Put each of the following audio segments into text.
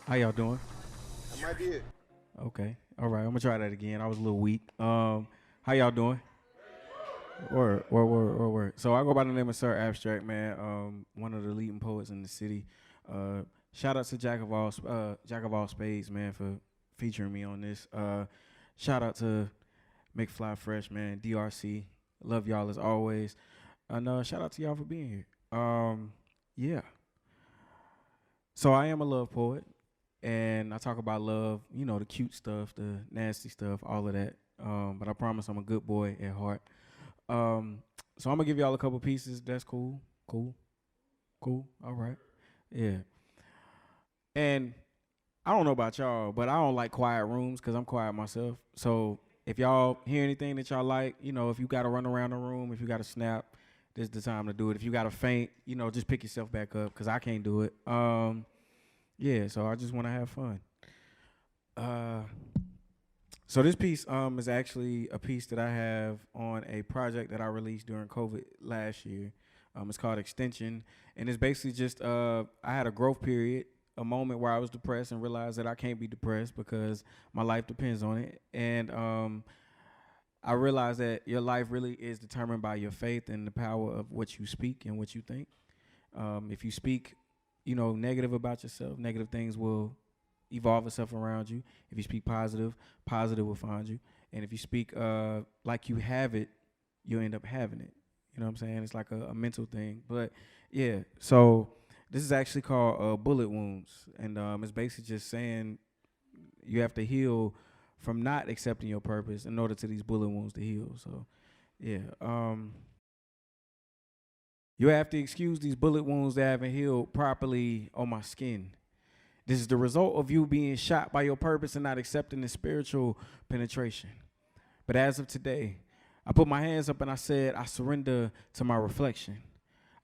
How y'all doing? That might be it. Okay. All right. I'm gonna try that again. I was a little weak. How y'all doing? Word. So I go by the name of Sir Abstraxxx, man. One of the leading poets in the city. Uh, Shout out to Jack of all Spades, man, for featuring me on this. Shout out to McFly Fresh, man. DRC. Love y'all as always. And shout out to y'all for being here. Yeah. So I am a love poet, and I talk about love, the cute stuff, the nasty stuff, all of that. But I promise I'm a good boy at heart. Um, so I'm gonna give y'all a couple pieces. That's cool, cool, cool. All right, yeah. And I don't know about y'all, but I don't like quiet rooms because I'm quiet myself. So if y'all hear anything that y'all like, if you got to run around the room, if you got to snap, this is the time to do it. If you got to faint, just pick yourself back up because I can't do it. Yeah, so I just want to have fun. Uh, so this piece is actually a piece that I have on a project that I released during COVID last year. It's called Extension, and it's basically just I had a growth period, a moment where I was depressed and realized that I can't be depressed because my life depends on it, and I realized that your life really is determined by your faith and the power of what you speak and what you think. If you speak, negative about yourself, negative things will evolve itself around you. If you speak positive, positive will find you. And if you speak like you have it, you'll end up having it. You know what I'm saying? It's like a mental thing. But yeah, so this is actually called bullet wounds. And it's basically just saying you have to heal from not accepting your purpose in order to these bullet wounds to heal. So yeah. You have to excuse these bullet wounds that haven't healed properly on my skin. This is the result of you being shot by your purpose and not accepting the spiritual penetration. But as of today, I put my hands up and I said, I surrender to my reflection.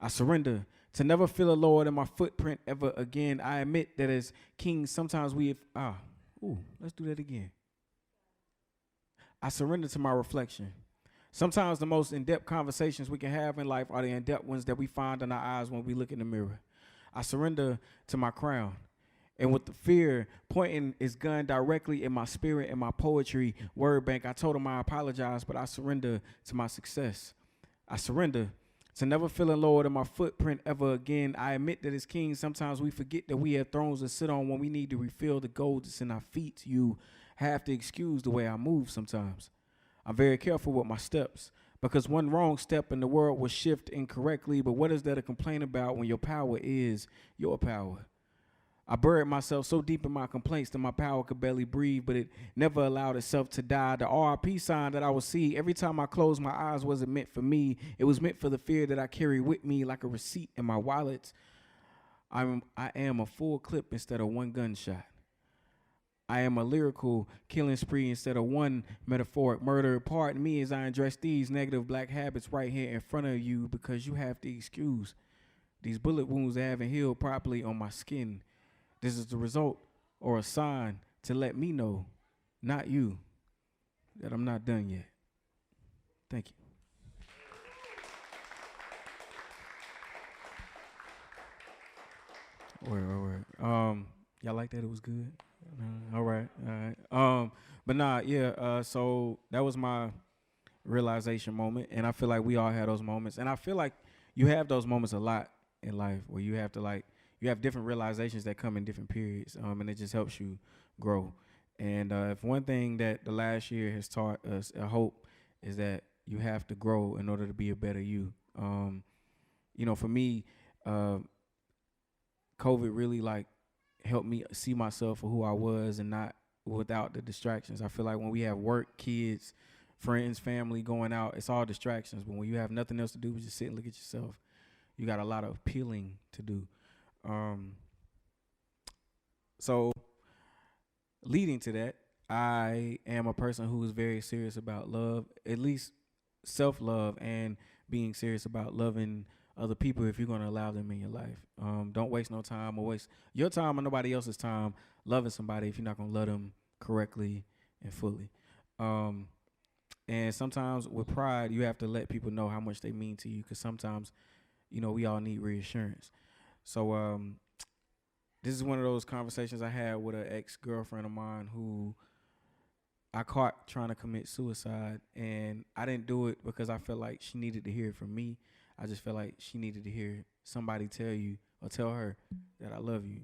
I surrender to never feel a Lord in my footprint ever again. I admit that as kings, sometimes let's do that again. I surrender to my reflection. Sometimes the most in-depth conversations we can have in life are the in-depth ones that we find in our eyes when we look in the mirror. I surrender to my crown. And with the fear pointing its gun directly in my spirit and my poetry word bank, I told him I apologize, but I surrender to my success. I surrender to never feeling lower than my footprint ever again. I admit that as kings, sometimes we forget that we have thrones to sit on when we need to refill the gold that's in our feet. You have to excuse the way I move sometimes. I'm very careful with my steps because one wrong step in the world will shift incorrectly. But what is there to complain about when your power is your power? I buried myself so deep in my complaints that my power could barely breathe, but it never allowed itself to die. The RIP sign that I would see every time I closed my eyes wasn't meant for me. It was meant for the fear that I carry with me like a receipt in my wallet. I am a full clip instead of one gunshot. I am a lyrical killing spree instead of one metaphoric murder. Pardon me as I address these negative black habits right here in front of you because you have to excuse these bullet wounds that haven't healed properly on my skin. This is the result or a sign to let me know, not you, that I'm not done yet. Thank you. Word. Y'all like that? It was good. All right, all right. But nah, yeah. So that was my realization moment, and I feel like we all had those moments, and I feel like you have those moments a lot in life where you have to you have different realizations that come in different periods, and it just helps you grow. And if one thing that the last year has taught us, I hope, is that you have to grow in order to be a better you. For me, uh, COVID really helped me see myself for who I was and not without the distractions. I feel like when we have work, kids, friends, family going out, it's all distractions. But when you have nothing else to do but just sit and look at yourself, you got a lot of peeling to do. Um, so leading to that, I am a person who is very serious about love, at least self-love, and being serious about loving other people if you're going to allow them in your life. Don't waste no time or waste your time or nobody else's time loving somebody if you're not going to love them correctly and fully. Um, and sometimes with pride, you have to let people know how much they mean to you because sometimes, we all need reassurance. So This is one of those conversations I had with an ex-girlfriend of mine who I caught trying to commit suicide, and I didn't do it because I felt like she needed to hear it from me. I just felt like she needed to hear somebody tell you or tell her that I love you,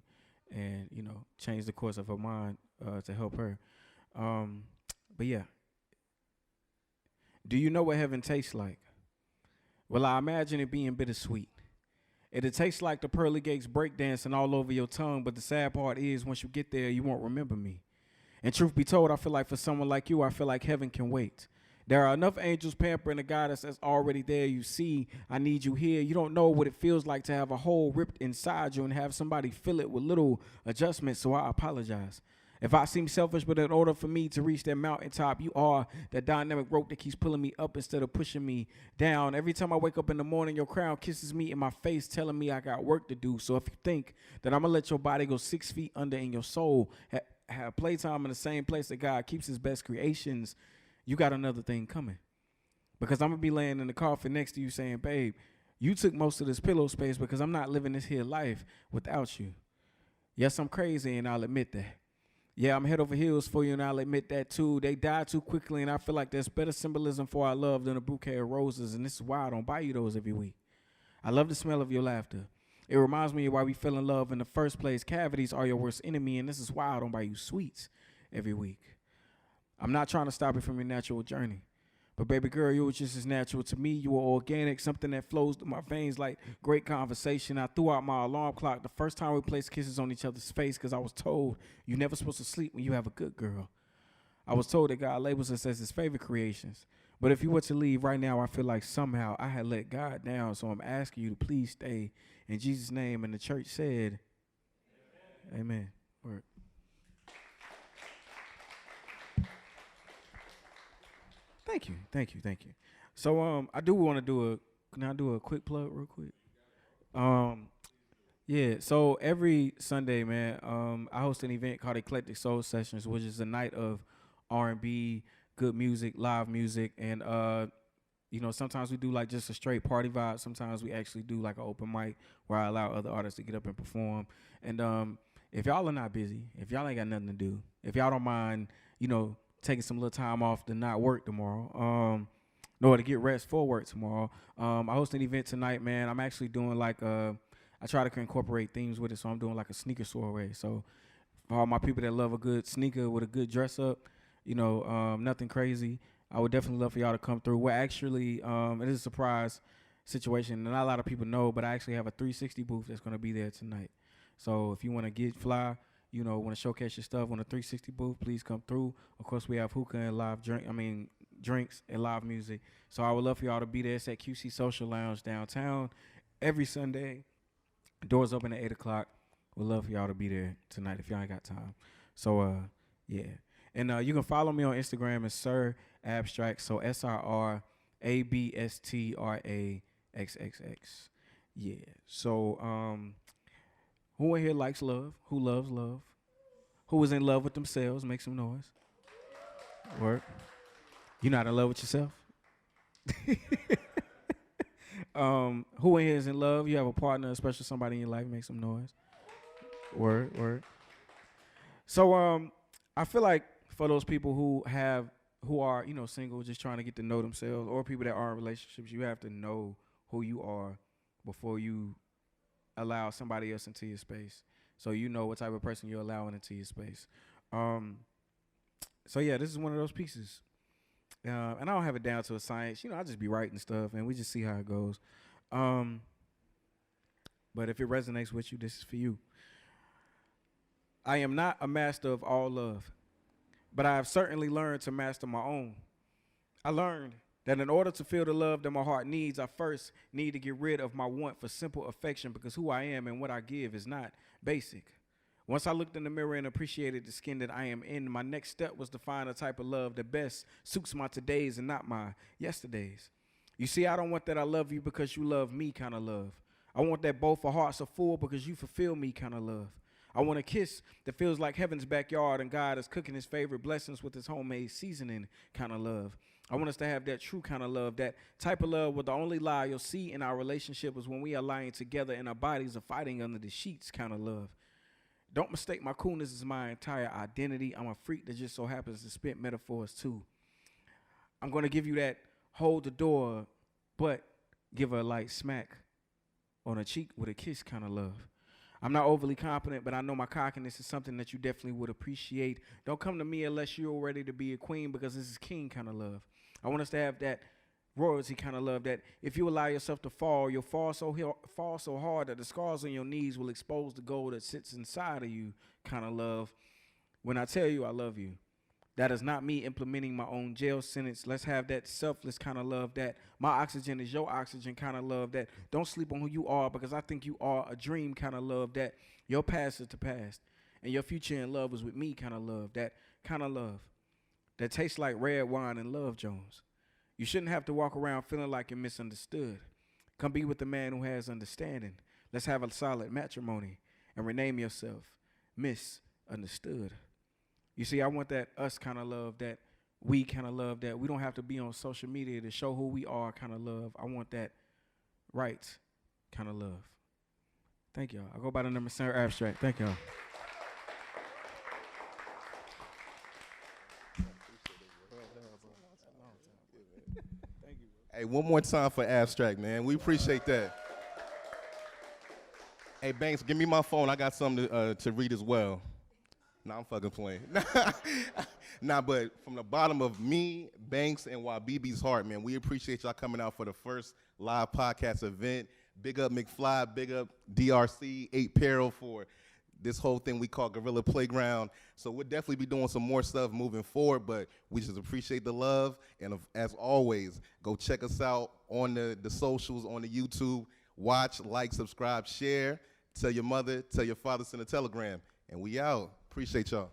and change the course of her mind to help her. Um, but yeah, do you know what heaven tastes like? Well, I imagine it being bittersweet. It'll taste like the pearly gates breakdancing all over your tongue, but the sad part is once you get there, you won't remember me. And truth be told, I feel like for someone like you, I feel like heaven can wait. There are enough angels pampering the goddess that's already there. You see, I need you here. You don't know what it feels like to have a hole ripped inside you and have somebody fill it with little adjustments, so I apologize. If I seem selfish, but in order for me to reach that mountaintop, you are that dynamic rope that keeps pulling me up instead of pushing me down. Every time I wake up in the morning, your crown kisses me in my face, telling me I got work to do. So if you think that I'm going to let your body go 6 feet under in your soul, have playtime in the same place that God keeps his best creations, you got another thing coming. Because I'm going to be laying in the coffin next to you saying, babe, you took most of this pillow space because I'm not living this here life without you. Yes, I'm crazy, and I'll admit that. Yeah, I'm head over heels for you, and I'll admit that too. They die too quickly, and I feel like there's better symbolism for our love than a bouquet of roses, and this is why I don't buy you those every week. I love the smell of your laughter. It reminds me of why we fell in love in the first place. Cavities are your worst enemy, and this is why I don't buy you sweets every week. I'm not trying to stop you from your natural journey. But baby girl, you were just as natural to me. You were organic, something that flows through my veins like great conversation. I threw out my alarm clock the first time we placed kisses on each other's face because I was told you're never supposed to sleep when you have a good girl. I was told that God labels us as his favorite creations. But if you were to leave right now, I feel like somehow I had let God down. So I'm asking you to please stay in Jesus' name. And the church said, amen. Word. Thank you, thank you, thank you. So I do want to can I do a quick plug real quick? Um, yeah. So every Sunday, man, I host an event called Eclectic Soul Sessions, which is a night of R&B, good music, live music, and sometimes we do like just a straight party vibe. Sometimes we actually do like an open mic where I allow other artists to get up and perform. And if y'all are not busy, if y'all ain't got nothing to do, if y'all don't mind, taking some little time off to not work tomorrow, nor to get rest for work tomorrow. I host an event tonight, man. I'm actually doing like I try to incorporate themes with it, so I'm doing like a sneaker soiree. So for all my people that love a good sneaker with a good dress up, nothing crazy, I would definitely love for y'all to come through. We're actually, it is a surprise situation, and not a lot of people know, but I actually have a 360 booth that's going to be there tonight. So if you want to get fly, want to showcase your stuff on a 360 booth, please come through. Of course, we have hookah and drinks and live music. So I would love for y'all to be there. It's at QC Social Lounge downtown every Sunday. Doors open at 8 o'clock. We'd love for y'all to be there tonight if y'all ain't got time. So, yeah. And you can follow me on Instagram as Sir Abstraxxx. So SirAbstraxxx. Yeah. So, who in here likes love? Who loves love? Who is in love with themselves? Make some noise. Work. You not in love with yourself? Who in here is in love? You have a partner, especially somebody in your life. Make some noise. Word. So I feel like for those people who are single, just trying to get to know themselves, or people that are in relationships, you have to know who you are before you allow somebody else into your space. So you know what type of person you're allowing into your space. So yeah, this is one of those pieces. And I don't have it down to a science. I just be writing stuff, and we just see how it goes. But if it resonates with you, this is for you. I am not a master of all love, but I have certainly learned to master my own. I learned that in order to feel the love that my heart needs, I first need to get rid of my want for simple affection, because who I am and what I give is not basic. Once I looked in the mirror and appreciated the skin that I am in, my next step was to find a type of love that best suits my todays and not my yesterdays. You see, I don't want that I love you because you love me kind of love. I want that both our hearts are full because you fulfill me kind of love. I want a kiss that feels like heaven's backyard and God is cooking his favorite blessings with his homemade seasoning kind of love. I want us to have that true kind of love, that type of love where the only lie you'll see in our relationship is when we are lying together and our bodies are fighting under the sheets kind of love. Don't mistake my coolness as my entire identity. I'm a freak that just so happens to spit metaphors too. I'm gonna give you that hold the door, but give her a light smack on her cheek with a kiss kind of love. I'm not overly confident, but I know my cockiness is something that you definitely would appreciate. Don't come to me unless you're ready to be a queen, because this is king kind of love. I want us to have that royalty kind of love, that if you allow yourself to fall, you'll fall so hard that the scars on your knees will expose the gold that sits inside of you kind of love. When I tell you I love you, that is not me implementing my own jail sentence. Let's have that selfless kind of love, that my oxygen is your oxygen kind of love, that don't sleep on who you are because I think you are a dream kind of love, that your past is the past and your future in love is with me kind of love, that kind of love that tastes like red wine and Love Jones. You shouldn't have to walk around feeling like you're misunderstood. Come be with the man who has understanding. Let's have a solid matrimony and rename yourself Misunderstood. You see, I want that us kind of love, that we kind of love, that we don't have to be on social media to show who we are kind of love. I want that right kind of love. Thank y'all. I go by the name of Sir Abstraxxx. Thank y'all. Hey, one more time for Abstraxxx, man. We appreciate that. Hey, Banks, give me my phone. I got something to read as well. Nah, I'm fucking playing. Nah, but from the bottom of me, Banks, and YBB's heart, man, we appreciate y'all coming out for the first live podcast event. Big up McFly, big up DRC, 8 Peril for this whole thing we call Gorilla Playground. So we'll definitely be doing some more stuff moving forward, but we just appreciate the love. And as always, go check us out on the socials, on the YouTube. Watch, like, subscribe, share. Tell your mother, tell your father, send a telegram. And we out. Appreciate y'all.